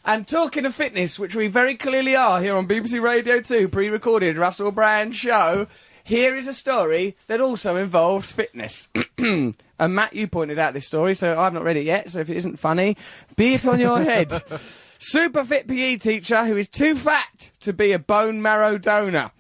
And talking of fitness, which we very clearly are here on BBC Radio 2, pre-recorded Russell Brand show, here is a story that also involves fitness. And Matt, you pointed out this story, so I've not read it yet, so if it isn't funny, be it on your head. Super fit PE teacher who is too fat to be a bone marrow donor.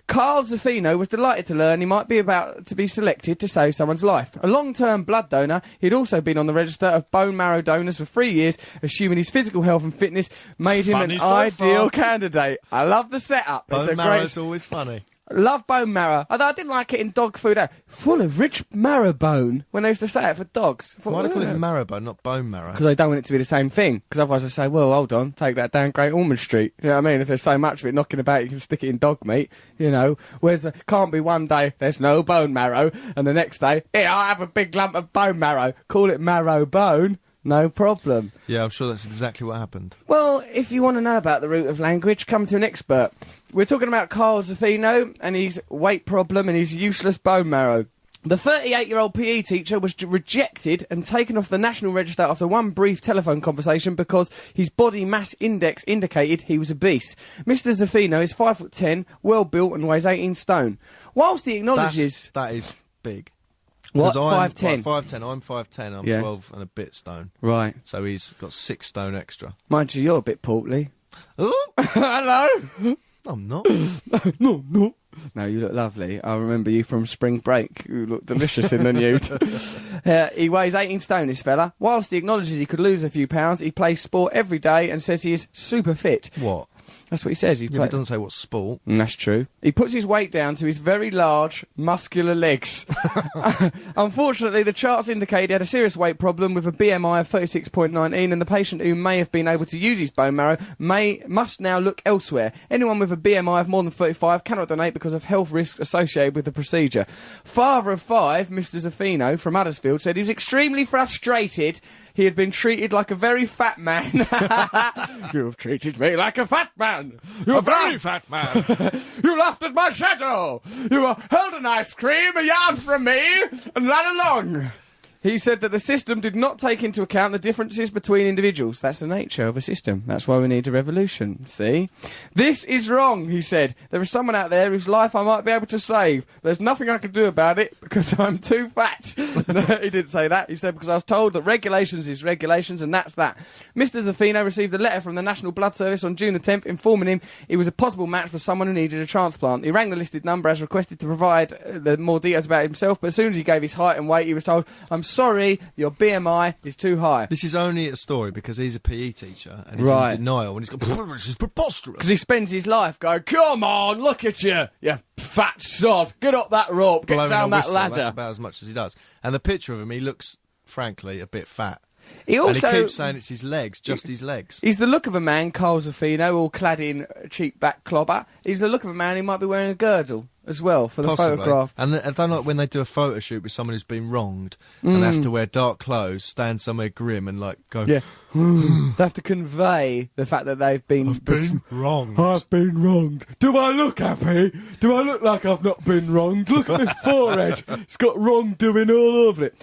Carl Zaffino was delighted to learn he might be about to be selected to save someone's life. A long-term blood donor, he'd also been on the register of bone marrow donors for 3 years, assuming his physical health and fitness made him an ideal candidate. I love the setup. Bone marrow's always funny. Love bone marrow. Although I didn't like it in dog food. Full of rich marrow bone. When they used to say it for dogs. Why do they call it marrow bone, not bone marrow? Because they don't want it to be the same thing. Because otherwise they say, well, hold on, take that down Great Ormond Street. You know what I mean? If there's so much of it knocking about, you can stick it in dog meat. You know. Whereas it can't be one day there's no bone marrow, and the next day, here, I have a big lump of bone marrow. Call it marrow bone. No problem. Yeah, I'm sure that's exactly what happened. Well, if you want to know about the root of language, come to an expert. We're talking about Carl Zaffino and his weight problem and his useless bone marrow. The 38-year-old PE teacher was rejected and taken off the National Register after one brief telephone conversation because his body mass index indicated he was obese. Mr. Zaffino is 5'10", well-built and weighs 18 stone. Whilst he acknowledges... That is big. What, 5'10"? 5'10"? 5'10", I'm 5'10", I'm Yeah. 12 and a bit stone. Right. So he's got 6 stone extra. Mind you, you're a bit portly. Oh, Hello? I'm not. No. No, you look lovely. I remember you from spring break. You look delicious in the nude. He weighs 18 stone, this fella. Whilst he acknowledges he could lose a few pounds, he plays sport every day and says he is super fit. What? That's what he says. Yeah, but it doesn't say what sport. That's true. He puts his weight down to his very large, muscular legs. Unfortunately, the charts indicate he had a serious weight problem with a BMI of 36.19, and the patient who may have been able to use his bone marrow must now look elsewhere. Anyone with a BMI of more than 35 cannot donate because of health risks associated with the procedure. Father of 5, Mr. Zaffino from Huddersfield, said he was extremely frustrated. He had been treated like a very fat man. You have treated me like a fat man. A very fat man. You laughed at my shadow. You held an ice cream a yard from me and ran along. He said that the system did not take into account the differences between individuals. That's the nature of a system. That's why we need a revolution, see? This is wrong, he said. There is someone out there whose life I might be able to save. There's nothing I can do about it because I'm too fat. No, he didn't say that. He said because I was told that regulations is regulations and that's that. Mr. Zaffino received a letter from the National Blood Service on June the 10th informing him he was a possible match for someone who needed a transplant. He rang the listed number as requested to provide the more details about himself, but as soon as he gave his height and weight, he was told, I'm sorry, your BMI is too high. This is only a story because he's a PE teacher and he's Right. in denial and he's got, this is preposterous. Because he spends his life going, come on, look at you, you fat sod. Get up that rope, get Blowing down a that whistle, ladder. That's about as much as he does. And the picture of him, he looks, frankly, a bit fat. He also, and he keeps saying it's his legs, just his legs. He's the look of a man, Carl Zaffino, all clad in cheap back clobber. He's the look of a man who might be wearing a girdle as well for the Possibly. photograph. And I don't like when they do a photo shoot with someone who's been wronged and they have to wear dark clothes, stand somewhere grim and like go, Yeah. They have to convey the fact that they've been... wronged. I've been wronged. Do I look happy? Do I look like I've not been wronged? Look at my forehead. It's got wrongdoing all over it.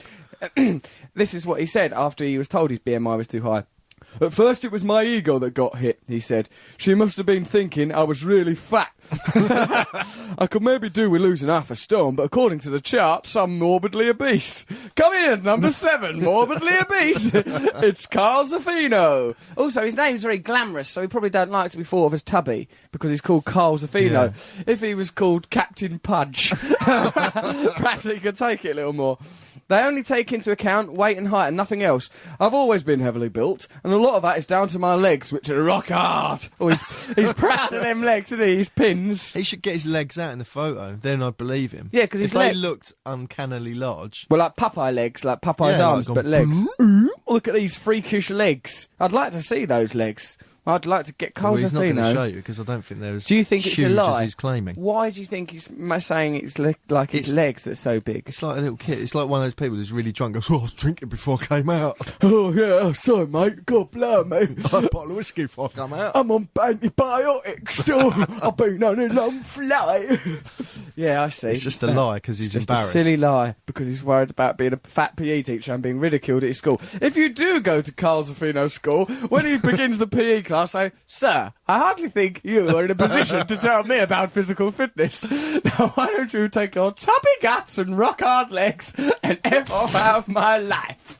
This is what he said after he was told his BMI was too high. At first it was my ego that got hit, he said. She must have been thinking I was really fat. I could maybe do with losing half a stone, but according to the charts, I'm morbidly obese. Come in, number 7, morbidly obese. It's Carl Zaffino. Also, his name's very glamorous, so he probably don't like to be thought of as tubby, because he's called Carl Zaffino. Yeah. If he was called Captain Pudge, perhaps he could take it a little more. They only take into account weight and height and nothing else. I've always been heavily built, and a lot of that is down to my legs, which are rock hard. Oh, he's proud of them legs, isn't he? His pins. He should get his legs out in the photo, then I'd believe him. Yeah, 'cause his if they looked uncannily large. Well, like Popeye legs, like Popeye's Yeah, arms, like but gone, legs. Look at these freakish legs. I'd like to see those legs. I'd like to get Carl Well, he's not going to Zaffino. show you because I don't think they're as Do you think it's a huge lie? as he's claiming. Why do you think he's saying it's like his legs that's so big? It's like a little kid. It's like one of those people who's really drunk. Goes, oh, I was drinking before I came out. Oh yeah, sorry mate. God bless me. I had a bottle of whiskey before I come out. I'm on antibiotics still. I've been on a long flight. Yeah, I see. It's just a lie because he's Just embarrassed. a silly lie because he's worried about being a fat PE teacher and being ridiculed at his school. If you do go to Carl Zaffino's school, when he begins the PE class, I'll say, "Sir, I hardly think you are in a position to tell me about physical fitness. Now, why don't you take your chubby guts and rock hard legs and F off out of my life?"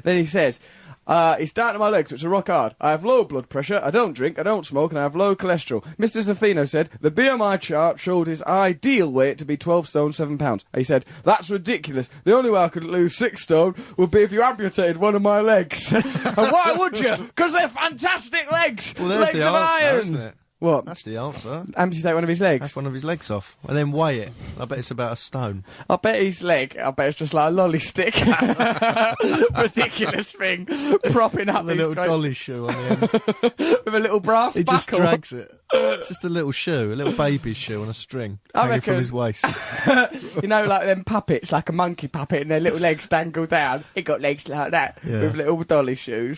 Then he says, "It's down to my legs, which are rock hard. I have low blood pressure, I don't drink, I don't smoke, and I have low cholesterol." Mr. Zaffino said, "The BMI chart showed his ideal weight to be 12 stone 7 pounds. He said, "That's ridiculous. The only way I could lose 6 stone would be if you amputated one of my legs." And why would you? Because they're fantastic legs. Well, there's legs the of answer, iron. isn't it? What? That's the answer. Amputate one of his legs? That's one of his legs off. And then weigh it. I bet it's about a stone. I bet his leg, it's just like a lolly stick. Ridiculous thing. Propping up The these little great- dolly shoe on the end. with a little brass He just buckle. drags it. It's just a little shoe, a little baby's shoe on a string I hanging from reckon- his waist. You know, like them puppets, like a monkey puppet, and their little legs dangle down. He got legs like that Yeah. with little dolly shoes.